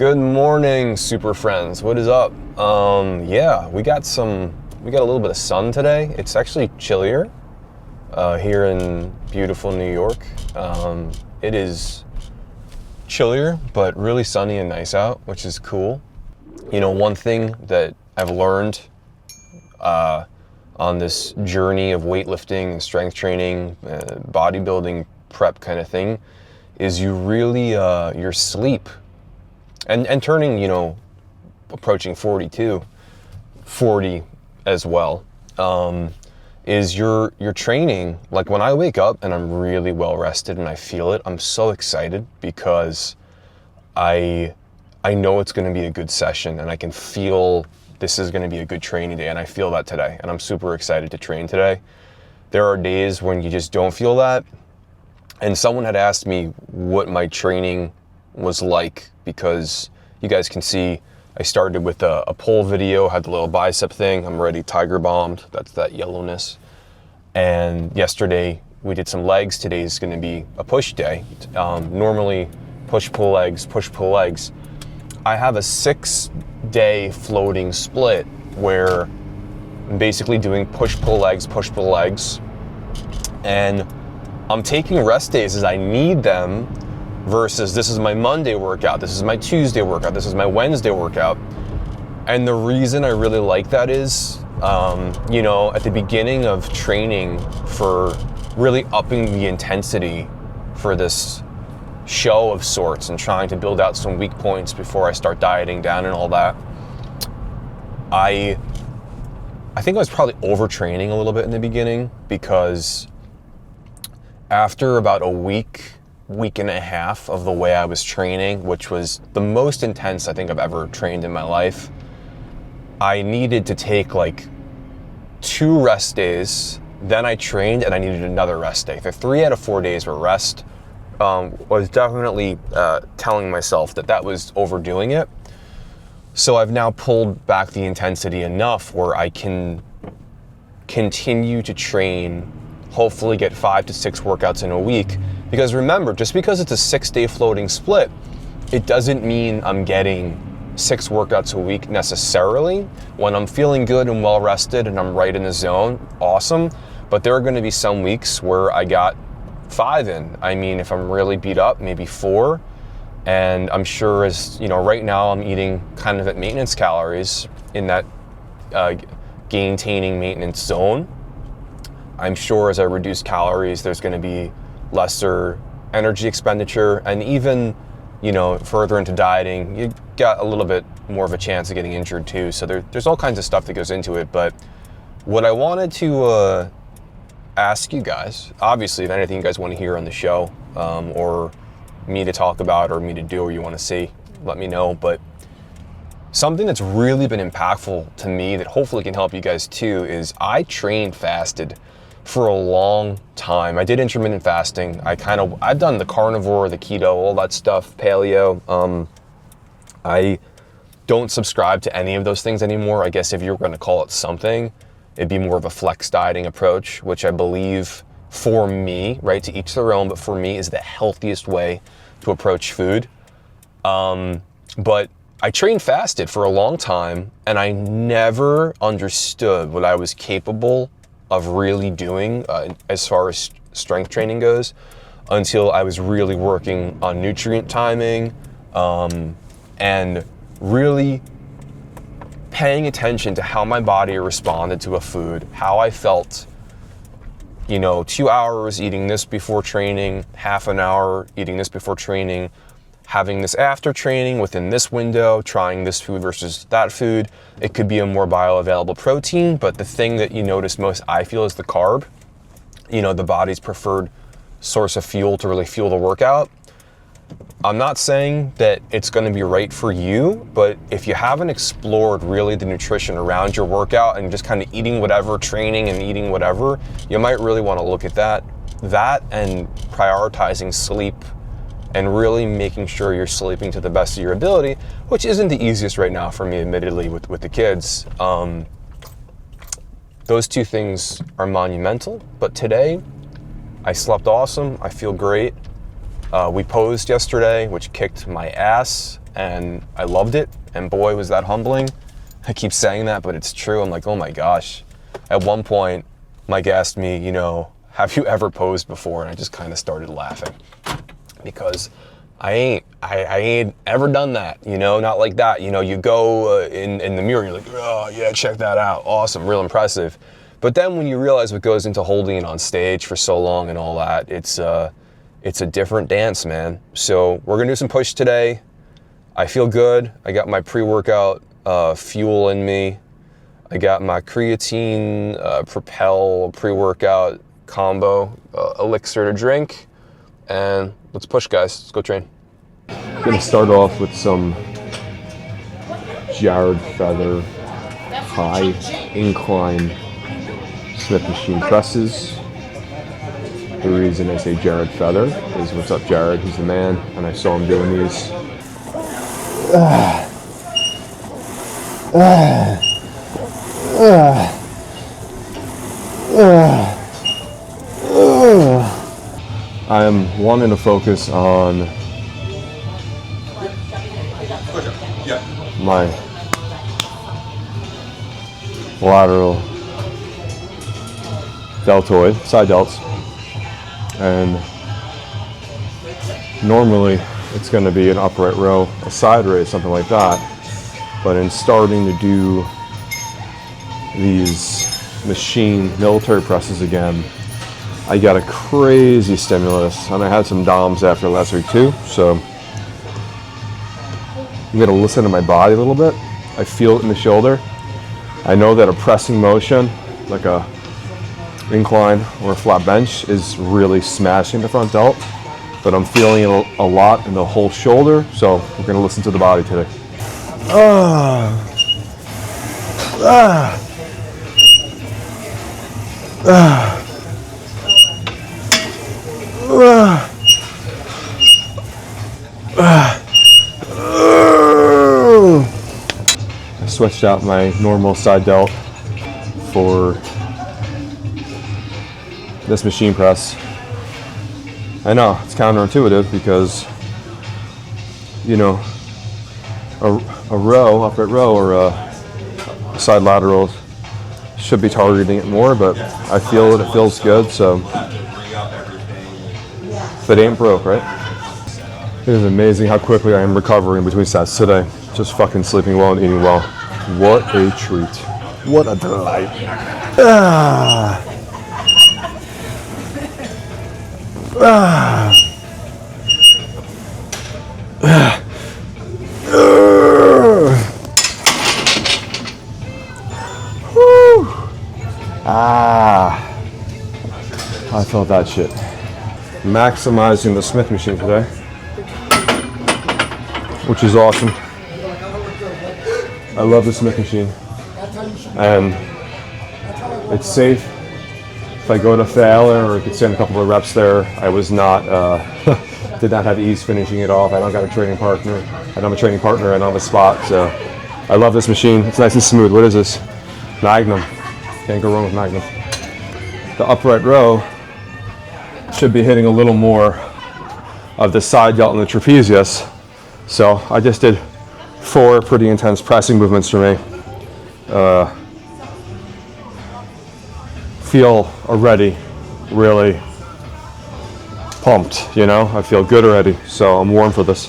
Good morning, super friends. What is up? Yeah, we got a little bit of sun today. It's actually chillier here in beautiful New York. It is chillier, but really sunny and nice out, which is cool. You know, one thing that I've learned on this journey of weightlifting and strength training, bodybuilding prep kind of thing, is you really, your sleep, and turning, you know, approaching 42, 40 as well, is your training. Like when I wake up and I'm really well rested and I feel it, I'm so excited because I know it's going to be a good session and I can feel this is going to be a good training day, and I feel that today, and I'm super excited to train today. There are days when you just don't feel that, and someone had asked me what my training was like, because you guys can see I started with a pull video, had the little bicep thing, I'm already tiger bombed, that's that yellowness. And yesterday we did some legs. Today is going to be a push day. Normally push pull legs. I have a 6-day floating split where I'm basically doing push pull legs, and I'm taking rest days as I need them, versus this is my Monday workout, this is my Tuesday workout, this is my Wednesday workout. And the reason I really like that is, you know, at the beginning of training for really upping the intensity for this show of sorts and trying to build out some weak points before I start dieting down and all that, I think I was probably overtraining a little bit in the beginning, because after about a week and a half of the way I was training, which was the most intense I think I've ever trained in my life, I needed to take like 2 rest days. Then I trained and I needed another rest day. The 3 out of 4 days were rest. Was definitely telling myself that was overdoing it. So I've now pulled back the intensity enough where I can continue to train, hopefully get 5 to 6 workouts in a week. Because remember, just because it's a 6-day floating split, it doesn't mean I'm getting 6 workouts a week necessarily. When I'm feeling good and well rested and I'm right in the zone, awesome. But there are going to be some weeks where I got 5 in. I mean, if I'm really beat up, maybe 4. And I'm sure, as you know, right now I'm eating kind of at maintenance calories in that gain-taining maintenance zone. I'm sure as I reduce calories, there's going to be lesser energy expenditure, and even, you know, further into dieting, you got a little bit more of a chance of getting injured too. So there's all kinds of stuff that goes into it. But what I wanted to ask you guys, obviously, if anything you guys want to hear on the show, or me to talk about, or me to do, or you want to see, let me know. But something that's really been impactful to me that hopefully can help you guys too is I trained fasted for a long time. I did intermittent fasting. I've done the carnivore, the keto, all that stuff, paleo. I don't subscribe to any of those things anymore. I guess if you're going to call it something, it'd be more of a flex dieting approach, which I believe for me, right, to each their own, but for me is the healthiest way to approach food. But I trained fasted for a long time, and I never understood what I was capable of really doing as far as strength training goes, until I was really working on nutrient timing, and really paying attention to how my body responded to a food, how I felt, you know, 2 hours eating this before training, half an hour eating this before training, having this after training within this window, trying this food versus that food. It could be a more bioavailable protein, but the thing that you notice most, I feel, is the carb, you know, the body's preferred source of fuel to really fuel the workout. I'm not saying that it's going to be right for you, but if you haven't explored really the nutrition around your workout and just kind of eating whatever, training and eating whatever, you might really want to look at that and prioritizing sleep and really making sure you're sleeping to the best of your ability, which isn't the easiest right now for me, admittedly, with the kids. Those 2 things are monumental, but today I slept awesome. I feel great. We posed yesterday, which kicked my ass, and I loved it. And boy, was that humbling. I keep saying that, but it's true. I'm like, oh my gosh. At one point, Mike asked me, you know, have you ever posed before? And I just kind of started laughing because I ain't ever done that, you know, not like that. You know, you go in the mirror, you're like, oh yeah, check that out. Awesome, real impressive. But then when you realize what goes into holding it on stage for so long and all that, it's a different dance, man. So we're gonna do some push today. I feel good. I got my pre-workout fuel in me. I got my creatine Propel pre-workout combo elixir to drink, and let's push, guys. Let's go train. I'm gonna start off with some Jared Feather high incline Smith machine presses. The reason I say Jared Feather is, what's up, Jared? He's the man, and I saw him doing these. I am wanting to focus on my lateral deltoid, side delts, and normally it's going to be an upright row, a side raise, something like that, but in starting to do these machine military presses again, I got a crazy stimulus, and I had some DOMs after last week too, so I'm going to listen to my body a little bit. I feel it in the shoulder. I know that a pressing motion, like a incline or a flat bench, is really smashing the front delt, but I'm feeling it a lot in the whole shoulder, so we're going to listen to the body today. I switched out my normal side delt for this machine press. I know it's counterintuitive because, you know, a row, upright row, or a side lateral should be targeting it more, but I feel it feels good, so if it ain't broke, right? It is amazing how quickly I am recovering between sets today. Just fucking sleeping well and eating well. What a treat. What a delight. I felt that shit. Maximizing the Smith machine today, which is awesome. I love the Smith machine, and it's safe. If I go to failure or could stand a couple of reps there, I was not, did not have ease finishing it off. I don't got a training partner. I don't have a training partner. I don't have a spot. So I love this machine. It's nice and smooth. What is this? Magnum. Can't go wrong with Magnum. The upright row should be hitting a little more of the side delt and the trapezius. So I just did 4 pretty intense pressing movements for me. Feel already really pumped, you know? I feel good already, so I'm warm for this.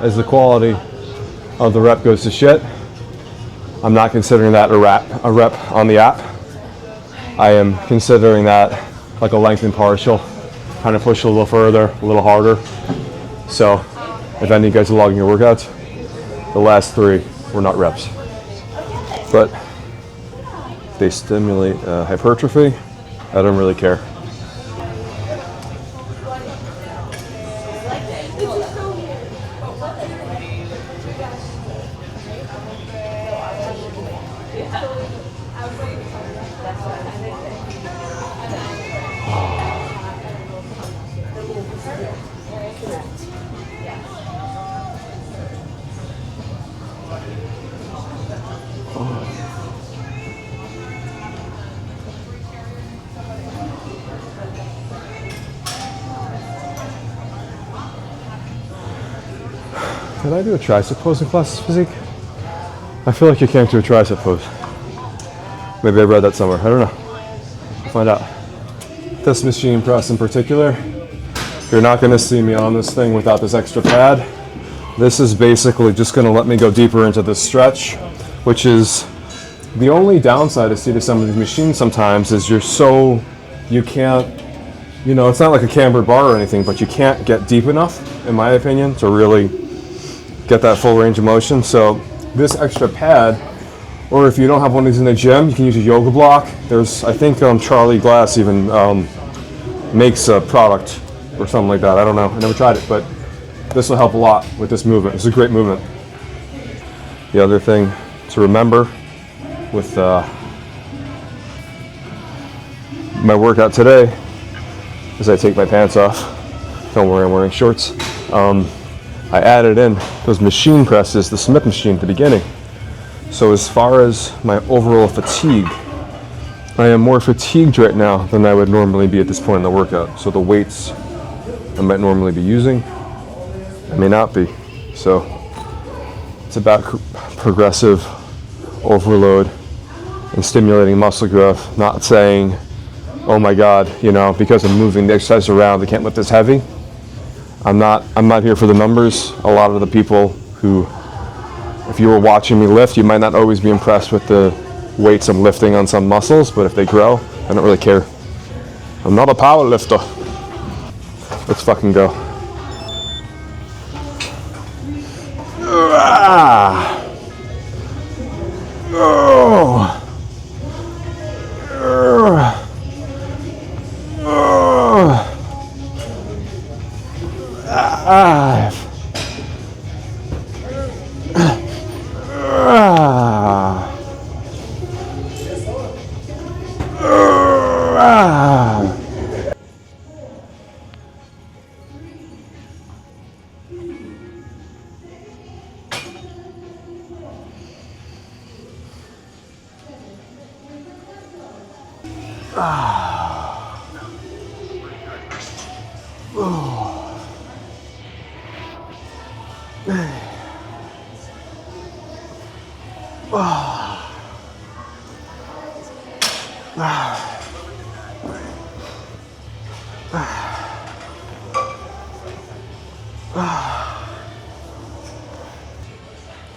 As the quality of the rep goes to shit, I'm not considering that a rep on the app. I am considering that like a lengthened partial, kind of push a little further, a little harder. So if any of you guys are logging your workouts, the last 3 were not reps, but they stimulate hypertrophy. I don't really care. Can I do a tricep pose in class physique? I feel like you can't do a tricep pose. Maybe I read that somewhere. I don't know. We'll find out. This machine press in particular, you're not going to see me on this thing without this extra pad. This is basically just going to let me go deeper into this stretch, which is the only downside I see to some of these machines sometimes is you can't, you know, it's not like a cambered bar or anything, but you can't get deep enough, in my opinion, to really get that full range of motion. So this extra pad, or if you don't have one of these in the gym, you can use a yoga block. There's, I think Charlie Glass even makes a product or something like that. I don't know, I never tried it, but this will help a lot with this movement. It's a great movement. The other thing to remember with my workout today is I take my pants off. Don't worry, I'm wearing shorts. I added in those machine presses, the Smith machine at the beginning. So as far as my overall fatigue, I am more fatigued right now than I would normally be at this point in the workout. So the weights I might normally be using, I may not be. So it's about progressive overload and stimulating muscle growth, not saying, oh my God, you know, because I'm moving the exercise around, I can't lift this heavy. I'm not here for the numbers. A lot of the people who, if you were watching me lift, you might not always be impressed with the weights I'm lifting on some muscles, but if they grow, I don't really care. I'm not a power lifter. Let's fucking go.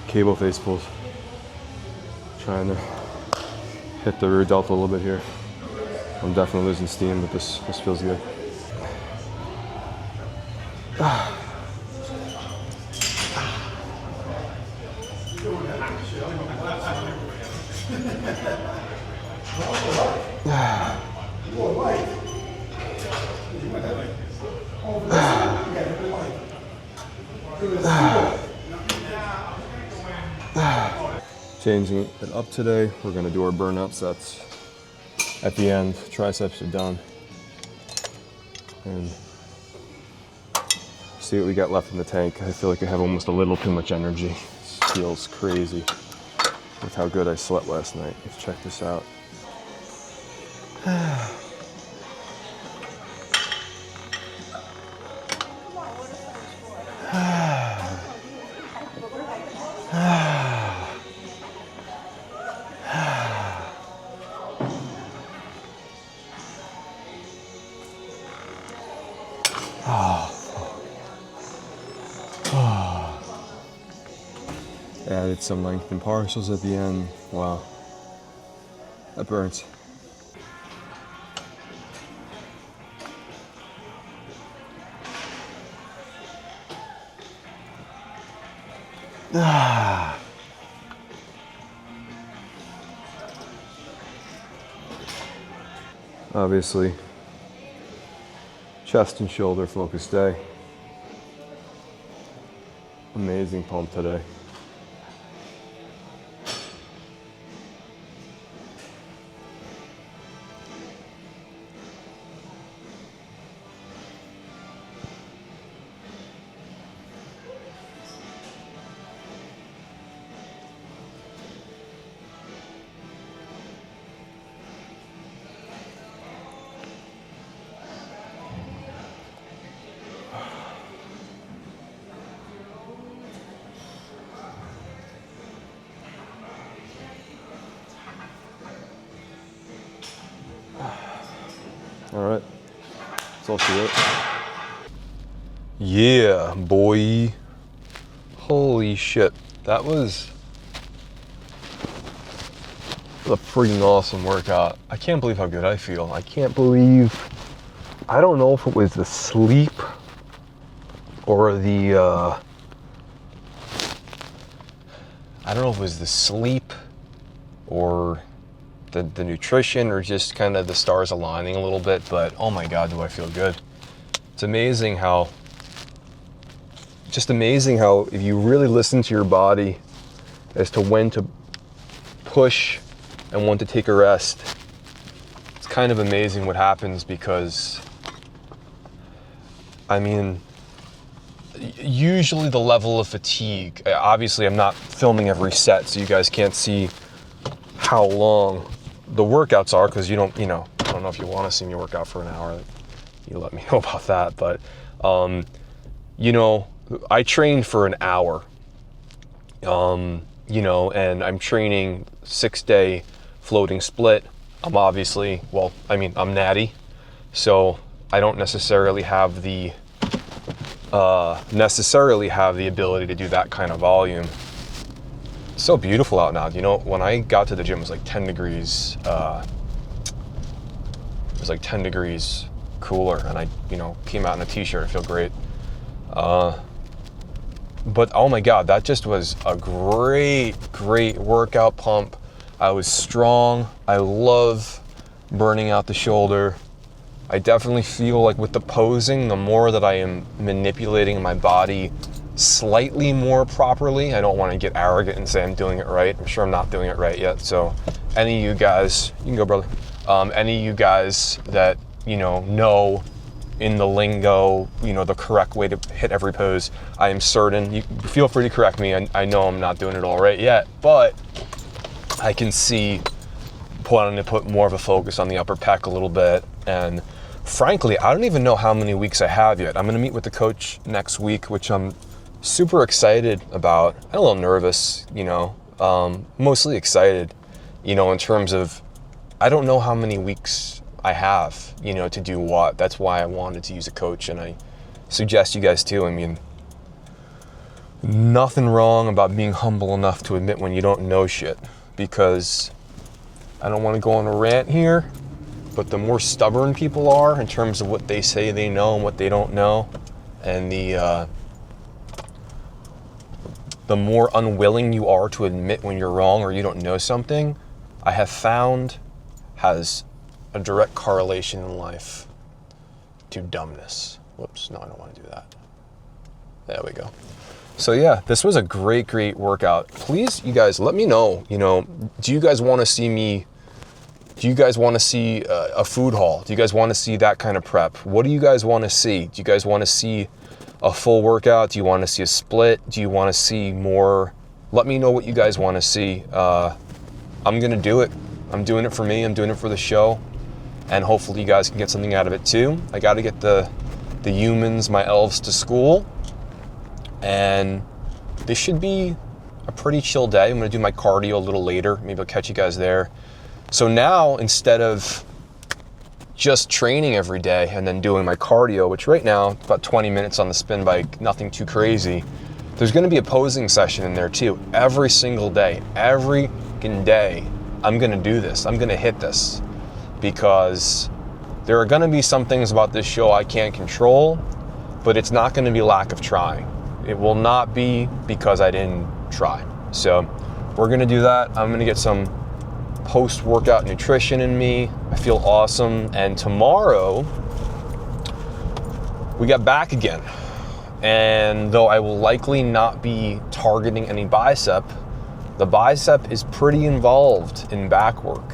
Cable face pulls. Trying to hit the rear delta a little bit here. I'm definitely losing steam, but this feels good. Changing it up today, we're going to do our burnout sets at the end. Triceps are done. And see what we got left in the tank. I feel like I have almost a little too much energy. This feels crazy with how good I slept last night. Let's check this out. Added some length and partials at the end. Wow, that burns. Obviously, chest and shoulder focus day. Amazing pump today. All right. That's all she wrote. Yeah, boy. Holy shit. That was a freaking awesome workout. I can't believe how good I feel. I don't know if it was the sleep or the nutrition or just kind of the stars aligning a little bit, but oh my God, do I feel good. It's amazing how if you really listen to your body as to when to push and when to take a rest, it's kind of amazing what happens because, I mean, usually the level of fatigue, obviously I'm not filming every set so you guys can't see how long the workouts are because I don't know if you want to see me work out for an hour, you let me know about that, but I trained for an hour, and I'm training 6-day floating split. I'm natty, so I don't necessarily have the ability to do that kind of volume. It's so beautiful out now. When I got to the gym, it was like 10 degrees. It was like 10 degrees cooler, and I, came out in a t-shirt. I feel great. But oh my God, that just was a great workout pump. I was strong. I love burning out the shoulder. I definitely feel like with the posing, the more that I am manipulating my body slightly more properly, I don't want to get arrogant and say I'm doing it right. I'm sure I'm not doing it right yet. So any of you guys, you can go, brother. Any of you guys that, know in the lingo, the correct way to hit every pose, I am certain, you feel free to correct me. I know I'm not doing it all right yet, but I can see wanting to put more of a focus on the upper pec a little bit. And frankly, I don't even know how many weeks I have yet. I'm going to meet with the coach next week, which I'm super excited about. I'm a little nervous, mostly excited, in terms of, I don't know how many weeks I have, to do what. That's why I wanted to use a coach, and I suggest you guys too. I mean, nothing wrong about being humble enough to admit when you don't know shit, because I don't want to go on a rant here, but the more stubborn people are in terms of what they say they know and what they don't know, and the more unwilling you are to admit when you're wrong or you don't know something, I have found has a direct correlation in life to dumbness. Whoops, no, I don't want to do that. There we go. So yeah, this was a great workout. Please, you guys, let me know, do you guys want to see a food haul? Do you guys want to see that kind of prep? What do you guys want to see? Do you guys want to see a full workout? Do you want to see a split? Do you want to see more? Let me know what you guys want to see. I'm going to do it. I'm doing it for me. I'm doing it for the show. And hopefully you guys can get something out of it too. I got to get the humans, my elves, to school. And this should be a pretty chill day. I'm going to do my cardio a little later. Maybe I'll catch you guys there. So now, instead of just training every day and then doing my cardio, which right now, about 20 minutes on the spin bike, nothing too crazy, there's going to be a posing session in there too. Every single day, every fucking day, I'm going to do this. I'm going to hit this, because there are going to be some things about this show I can't control, but it's not going to be lack of trying. It will not be because I didn't try. So we're going to do that. I'm going to get some post-workout nutrition in me. I feel awesome. And tomorrow we get back again. And though I will likely not be targeting any bicep, the bicep is pretty involved in back work.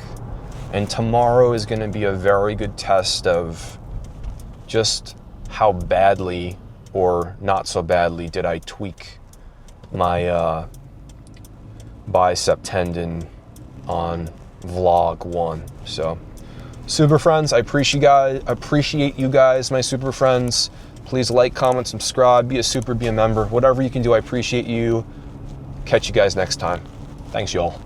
And tomorrow is going to be a very good test of just how badly or not so badly did I tweak my bicep tendon on vlog 1. So super friends, I appreciate you guys, my super friends. Please like, comment, subscribe, be a member, whatever you can do. I appreciate you. Catch you guys next time. Thanks, y'all.